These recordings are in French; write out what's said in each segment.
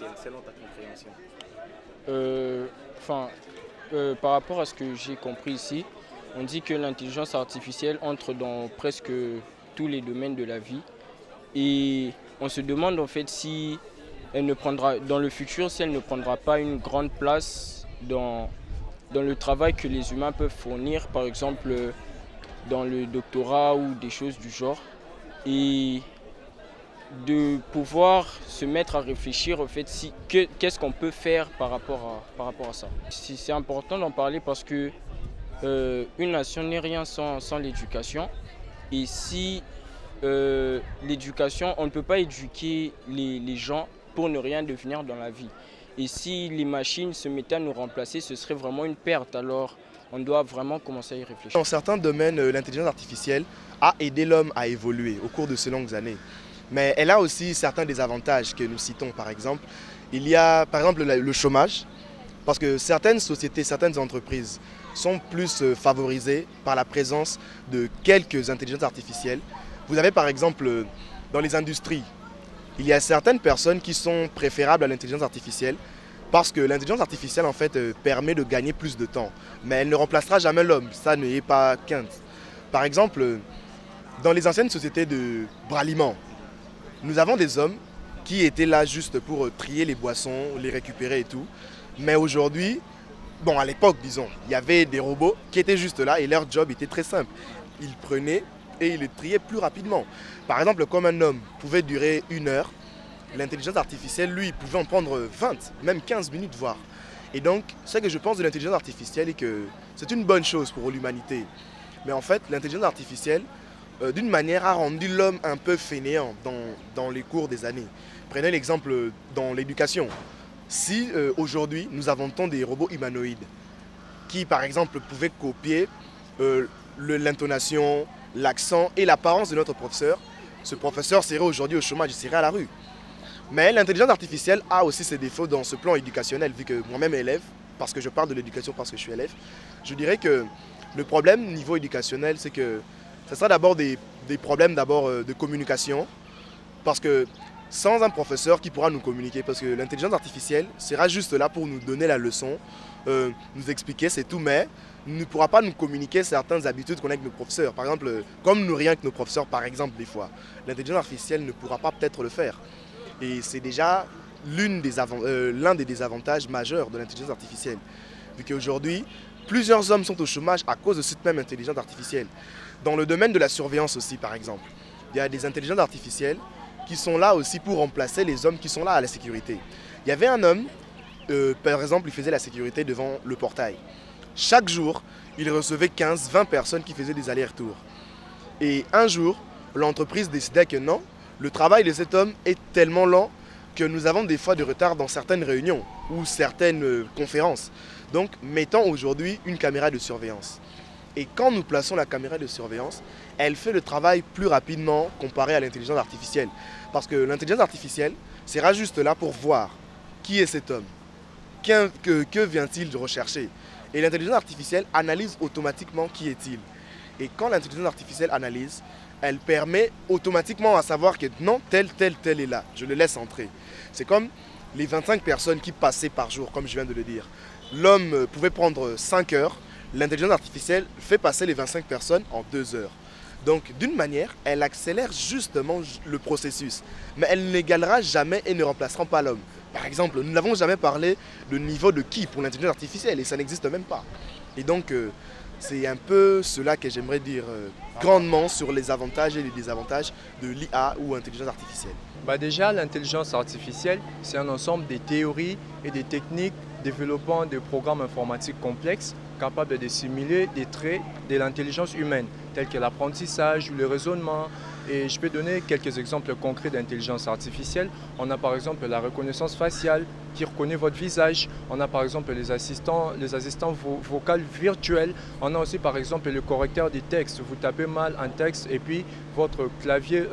artificielle, selon ta compréhension? Enfin, par rapport à ce que j'ai compris ici, on dit que l'intelligence artificielle entre dans presque tous les domaines de la vie. Et on se demande en fait si elle ne prendra, dans le futur, si elle ne prendra pas une grande place dans le travail que les humains peuvent fournir, par exemple dans le doctorat ou des choses du genre. Et de pouvoir se mettre à réfléchir au fait si, qu'est-ce qu'on peut faire par rapport à ça. C'est important d'en parler parce que une nation n'est rien sans l'éducation. Et si l'éducation, on ne peut pas éduquer les gens pour ne rien devenir dans la vie. Et si les machines se mettaient à nous remplacer, ce serait vraiment une perte. Alors on doit vraiment commencer à y réfléchir. Dans certains domaines, l'intelligence artificielle a aidé l'homme à évoluer au cours de ces longues années. Mais elle a aussi certains désavantages que nous citons par exemple. Il y a par exemple le chômage, parce que certaines sociétés, certaines entreprises sont plus favorisées par la présence de quelques intelligences artificielles. Vous avez par exemple dans les industries, il y a certaines personnes qui sont préférables à l'intelligence artificielle parce que l'intelligence artificielle en fait permet de gagner plus de temps. Mais elle ne remplacera jamais l'homme, ça n'ayez pas crainte. Par exemple, dans les anciennes sociétés de braliment, nous avons des hommes qui étaient là juste pour trier les boissons, les récupérer et tout. Mais aujourd'hui, bon à l'époque disons, il y avait des robots qui étaient juste là et leur job était très simple. Ils prenaient et ils les triaient plus rapidement. Par exemple, comme un homme pouvait durer 1 heure, l'intelligence artificielle, lui, pouvait en prendre 20, même 15 minutes voire. Et donc, ce que je pense de l'intelligence artificielle est que c'est une bonne chose pour l'humanité. Mais en fait, l'intelligence artificielle, d'une manière, a rendu l'homme un peu fainéant dans les cours des années. Prenez l'exemple dans l'éducation. Si aujourd'hui, nous inventons des robots humanoïdes qui, par exemple, pouvaient copier l'intonation, l'accent et l'apparence de notre professeur, ce professeur serait aujourd'hui au chômage, il serait à la rue. Mais l'intelligence artificielle a aussi ses défauts dans ce plan éducationnel, vu que moi-même élève, parce que je parle de l'éducation parce que je suis élève, je dirais que le problème niveau éducationnel, c'est que ce sera d'abord des problèmes de communication, parce que sans un professeur qui pourra nous communiquer, parce que l'intelligence artificielle sera juste là pour nous donner la leçon, nous expliquer, c'est tout, mais ne pourra pas nous communiquer certaines habitudes qu'on a avec nos professeurs. Par exemple, comme nous rions avec nos professeurs, par exemple, des fois. L'intelligence artificielle ne pourra pas peut-être le faire. Et c'est déjà l'un des désavantages majeurs de l'intelligence artificielle. Vu qu'aujourd'hui, plusieurs hommes sont au chômage à cause de cette même intelligence artificielle. Dans le domaine de la surveillance aussi, par exemple, il y a des intelligences artificielles qui sont là aussi pour remplacer les hommes qui sont là à la sécurité. Il y avait un homme, par exemple, il faisait la sécurité devant le portail. Chaque jour, il recevait 15-20 personnes qui faisaient des allers-retours. Et un jour, l'entreprise décida que non, le travail de cet homme est tellement lent que nous avons des fois de retard dans certaines réunions ou certaines conférences. Donc, mettons aujourd'hui une caméra de surveillance. Et quand nous plaçons la caméra de surveillance, elle fait le travail plus rapidement comparé à l'intelligence artificielle. Parce que l'intelligence artificielle sera juste là pour voir qui est cet homme, que vient-il rechercher. Et l'intelligence artificielle analyse automatiquement qui est-il. Et quand l'intelligence artificielle analyse, elle permet automatiquement à savoir que non, tel est là. Je le laisse entrer. C'est comme les 25 personnes qui passaient par jour, comme je viens de le dire. L'homme pouvait prendre 5 heures. L'intelligence artificielle fait passer les 25 personnes en 2 heures. Donc d'une manière, elle accélère justement le processus. Mais elle n'égalera jamais et ne remplacera pas l'homme. Par exemple, nous n'avons jamais parlé de niveau de qui pour l'intelligence artificielle et ça n'existe même pas. Et donc, c'est un peu cela que j'aimerais dire grandement sur les avantages et les désavantages de l'IA ou intelligence artificielle. Déjà, l'intelligence artificielle, c'est un ensemble des théories et des techniques développant des programmes informatiques complexes capables de simuler des traits de l'intelligence humaine, tels que l'apprentissage ou le raisonnement. Et je peux donner quelques exemples concrets d'intelligence artificielle. On a par exemple la reconnaissance faciale qui reconnaît votre visage. On a par exemple les assistants vocaux virtuels. On a aussi par exemple le correcteur des textes. Vous tapez mal un texte et puis votre clavier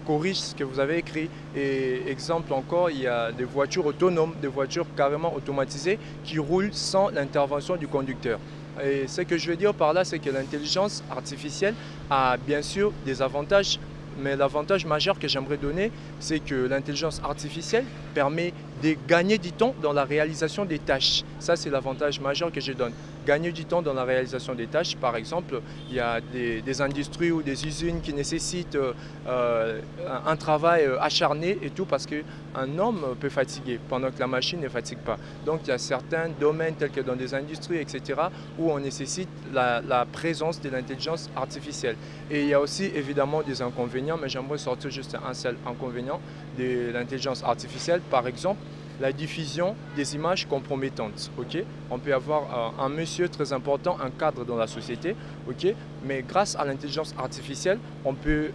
corrige ce que vous avez écrit. Et exemple encore, il y a des voitures autonomes, des voitures carrément automatisées qui roulent sans l'intervention du conducteur. Et ce que je veux dire par là, c'est que l'intelligence artificielle a bien sûr des avantages, mais l'avantage majeur que j'aimerais donner, c'est que l'intelligence artificielle permet de gagner du temps dans la réalisation des tâches. Ça, c'est l'avantage majeur que je donne. Gagner du temps dans la réalisation des tâches. Par exemple, il y a des industries ou des usines qui nécessitent un travail acharné et tout parce qu'un homme peut fatiguer pendant que la machine ne fatigue pas. Donc, il y a certains domaines tels que dans des industries, etc., où on nécessite la présence de l'intelligence artificielle. Et il y a aussi évidemment des inconvénients, mais j'aimerais sortir juste un seul inconvénient de l'intelligence artificielle. Par exemple, la diffusion des images compromettantes. Okay? On peut avoir un monsieur très important, un cadre dans la société, okay? Mais grâce à l'intelligence artificielle, on peut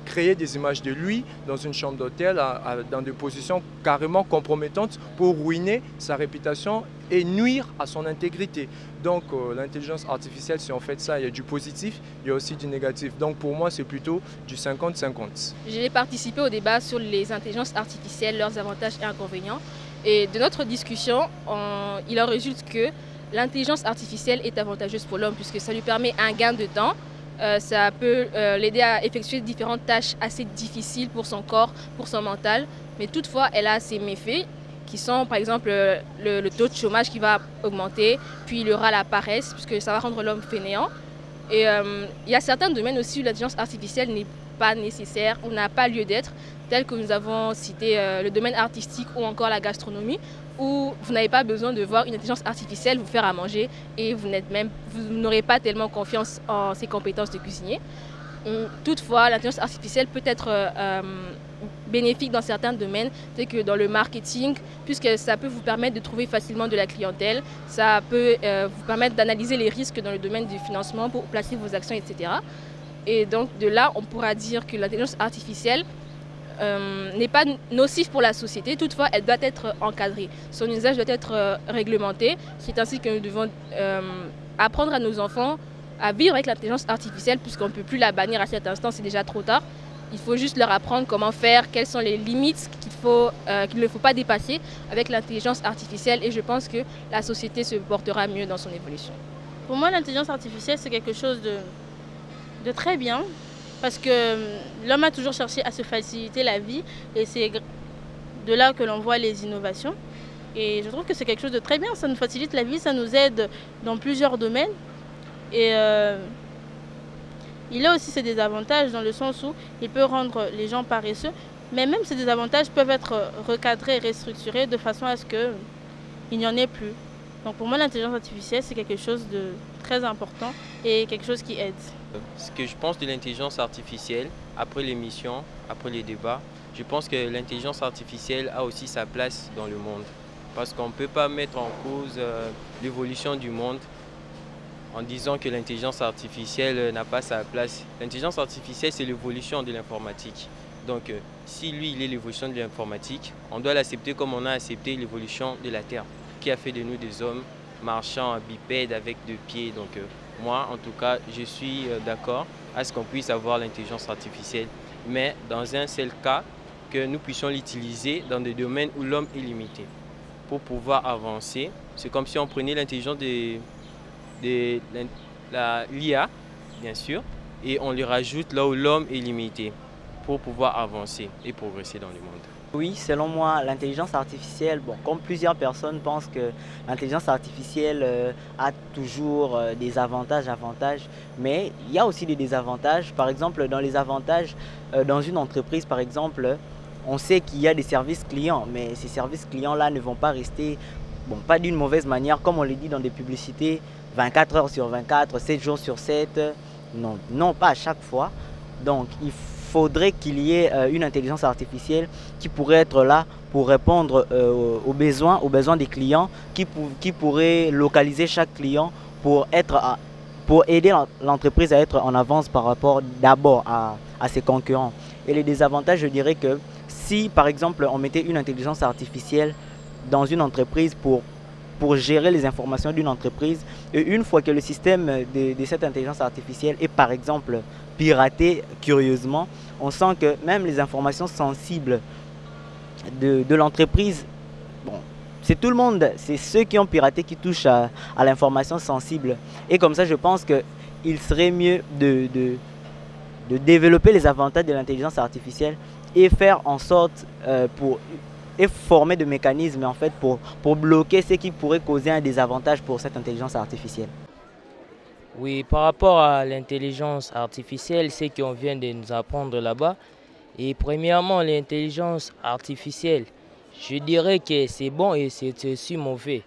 créer des images de lui dans une chambre d'hôtel, dans des positions carrément compromettantes pour ruiner sa réputation et nuire à son intégrité. Donc l'intelligence artificielle, si on fait ça, il y a du positif, il y a aussi du négatif. Donc pour moi, c'est plutôt du 50-50. J'ai participé au débat sur les intelligences artificielles, leurs avantages et inconvénients. Et de notre discussion, il en résulte que l'intelligence artificielle est avantageuse pour l'homme puisque ça lui permet un gain de temps. Ça peut l'aider à effectuer différentes tâches assez difficiles pour son corps, pour son mental. Mais toutefois, elle a ses méfaits qui sont par exemple le taux de chômage qui va augmenter, puis il y aura la paresse puisque ça va rendre l'homme fainéant. Et il y a certains domaines aussi où l'intelligence artificielle n'est pas nécessaire, on n'a pas lieu d'être, tels que nous avons cité le domaine artistique ou encore la gastronomie, où vous n'avez pas besoin de voir une intelligence artificielle vous faire à manger et vous n'aurez pas tellement confiance en ses compétences de cuisinier. Toutefois, l'intelligence artificielle peut être bénéfique dans certains domaines, tels que dans le marketing, puisque ça peut vous permettre de trouver facilement de la clientèle, ça peut vous permettre d'analyser les risques dans le domaine du financement pour placer vos actions, etc. Et donc de là, on pourra dire que l'intelligence artificielle n'est pas nocive pour la société, toutefois elle doit être encadrée. Son usage doit être réglementé. C'est ainsi que nous devons apprendre à nos enfants à vivre avec l'intelligence artificielle puisqu'on ne peut plus la bannir à cet instant, c'est déjà trop tard. Il faut juste leur apprendre comment faire, quelles sont les limites qu'il ne faut pas dépasser avec l'intelligence artificielle et je pense que la société se portera mieux dans son évolution. Pour moi, l'intelligence artificielle, c'est quelque chose de très bien parce que l'homme a toujours cherché à se faciliter la vie et c'est de là que l'on voit les innovations. Et je trouve que c'est quelque chose de très bien, ça nous facilite la vie, ça nous aide dans plusieurs domaines. Et il a aussi ses désavantages dans le sens où il peut rendre les gens paresseux, mais même ces désavantages peuvent être recadrés et restructurés de façon à ce qu'il n'y en ait plus. Donc pour moi, l'intelligence artificielle, c'est quelque chose de très important et quelque chose qui aide. Ce que je pense de l'intelligence artificielle, après l'émission, après les débats, je pense que l'intelligence artificielle a aussi sa place dans le monde. Parce qu'on ne peut pas mettre en cause l'évolution du monde en disant que l'intelligence artificielle n'a pas sa place. L'intelligence artificielle, c'est l'évolution de l'informatique. Donc, si lui, il est l'évolution de l'informatique, on doit l'accepter comme on a accepté l'évolution de la Terre, qui a fait de nous des hommes marchant bipèdes avec deux pieds. Donc, moi, en tout cas, je suis d'accord à ce qu'on puisse avoir l'intelligence artificielle, mais dans un seul cas, que nous puissions l'utiliser dans des domaines où l'homme est limité. Pour pouvoir avancer, c'est comme si on prenait l'intelligence de l'IA, bien sûr, et on lui rajoute là où l'homme est limité pour pouvoir avancer et progresser dans le monde. Oui, selon moi, l'intelligence artificielle, bon, comme plusieurs personnes pensent que l'intelligence artificielle a toujours des avantages, mais il y a aussi des désavantages. Par exemple, dans les avantages, dans une entreprise, par exemple, on sait qu'il y a des services clients, mais ces services clients-là ne vont pas rester, bon, pas d'une mauvaise manière, comme on le dit dans des publicités, 24 heures sur 24, 7 jours sur 7, non, pas à chaque fois. Donc, il faudrait qu'il y ait une intelligence artificielle qui pourrait être là pour répondre aux besoins des clients, qui pourrait localiser chaque client pour aider l'entreprise à être en avance par rapport d'abord à ses concurrents. Et les désavantages, je dirais que si par exemple on mettait une intelligence artificielle dans une entreprise pour gérer les informations d'une entreprise, et une fois que le système de cette intelligence artificielle est par exemple piraté curieusement, on sent que même les informations sensibles de l'entreprise, bon, c'est tout le monde, c'est ceux qui ont piraté qui touchent à l'information sensible. Et comme ça, je pense qu'il serait mieux de développer les avantages de l'intelligence artificielle et faire en sorte et former des mécanismes en fait pour bloquer ce qui pourrait causer un désavantage pour cette intelligence artificielle. Oui, par rapport à l'intelligence artificielle, ce qu'on vient de nous apprendre là-bas, et premièrement, l'intelligence artificielle, je dirais que c'est bon et c'est aussi mauvais.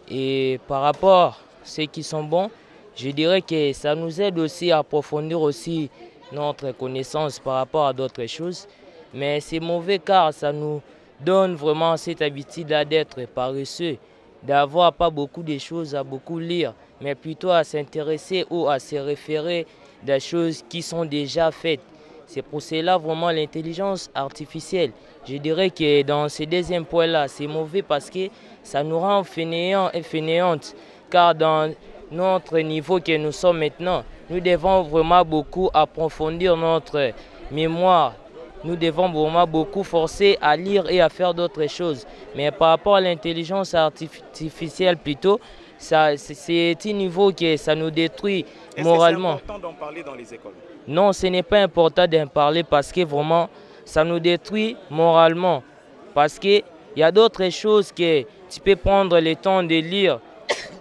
Et par rapport à ceux qui sont bons, je dirais que ça nous aide aussi à approfondir aussi notre connaissance par rapport à d'autres choses. Mais c'est mauvais car ça nous donne vraiment cette habitude d'être paresseux, d'avoir pas beaucoup de choses à beaucoup lire, mais plutôt à s'intéresser ou à se référer des choses qui sont déjà faites. C'est pour cela vraiment l'intelligence artificielle. Je dirais que dans ce deuxième point-là, c'est mauvais parce que ça nous rend fainéants et fainéantes. Car dans notre niveau que nous sommes maintenant, nous devons vraiment beaucoup approfondir notre mémoire. Nous devons vraiment beaucoup forcer à lire et à faire d'autres choses. Mais par rapport à l'intelligence artificielle plutôt, c'est un niveau que ça nous détruit moralement. Est-ce que c'est important d'en parler dans les écoles? Non, ce n'est pas important d'en parler parce que vraiment, ça nous détruit moralement. Parce qu'il y a d'autres choses que tu peux prendre le temps de lire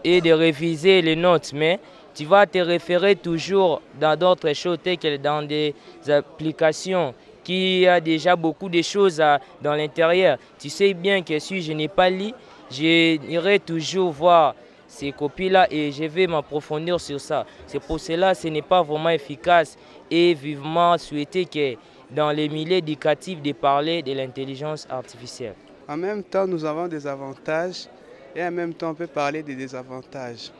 et de réviser les notes, mais tu vas te référer toujours dans d'autres choses, telles que dans des applications qui a déjà beaucoup de choses dans l'intérieur. Tu sais bien que si je n'ai pas lu, j'irai toujours voir ces copies-là et je vais m'approfondir sur ça. C'est pour cela que ce n'est pas vraiment efficace et vivement souhaité que dans les milieux éducatifs de parler de l'intelligence artificielle. En même temps, nous avons des avantages et en même temps, on peut parler des désavantages.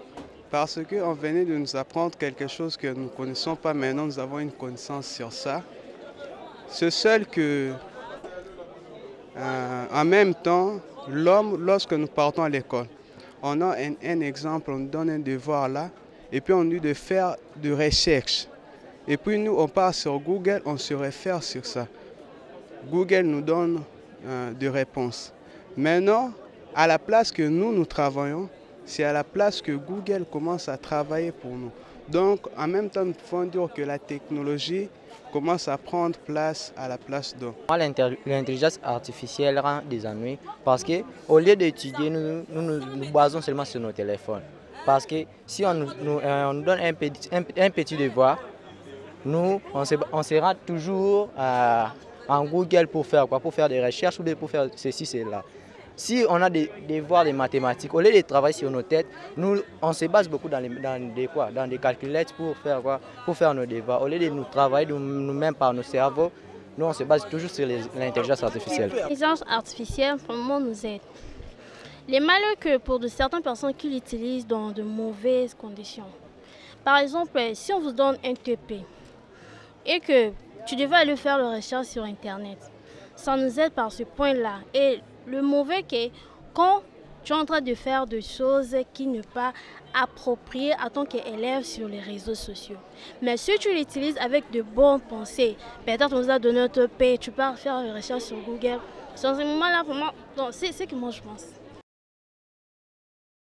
Parce qu'on venait de nous apprendre quelque chose que nous ne connaissons pas maintenant, nous avons une connaissance sur ça. C'est seul que, en même temps, l'homme, lorsque nous partons à l'école, on a un exemple, on nous donne un devoir là, et puis on nous dit de faire de recherche. Et puis nous, on part sur Google, on se réfère sur ça. Google nous donne des réponses. Maintenant, à la place que nous travaillons, c'est à la place que Google commence à travailler pour nous. Donc, en même temps, nous pouvons dire que la technologie commence à prendre place à la place d'eux. L'intelligence artificielle rend des ennuis parce qu'au lieu d'étudier, nous basons seulement sur nos téléphones. Parce que si on nous donne un petit devoir, on se rend toujours en Google pour faire quoi? Pour faire des recherches ou pour faire ceci, cela. Si on a des devoirs de mathématiques, au lieu de travailler sur nos têtes, on se base beaucoup dans des calculettes pour faire quoi? Pour faire nos devoirs. Au lieu de nous travailler nous-mêmes par nos cerveaux, nous on se base toujours sur l'intelligence artificielle. L'intelligence artificielle, pour le moment, nous aide. Les malheurs que pour de certaines personnes qui l'utilisent dans de mauvaises conditions. Par exemple, si on vous donne un TP et que tu devais aller faire la recherche sur Internet, ça nous aide par ce point-là. Et le mauvais est quand tu es en train de faire des choses qui ne sont pas appropriées à tant qu'élève sur les réseaux sociaux. Mais si tu l'utilises avec de bonnes pensées, peut-être on nous a donné un TP, tu peux faire une recherche sur Google. Dans ce moment-là, c'est ce que moi je pense.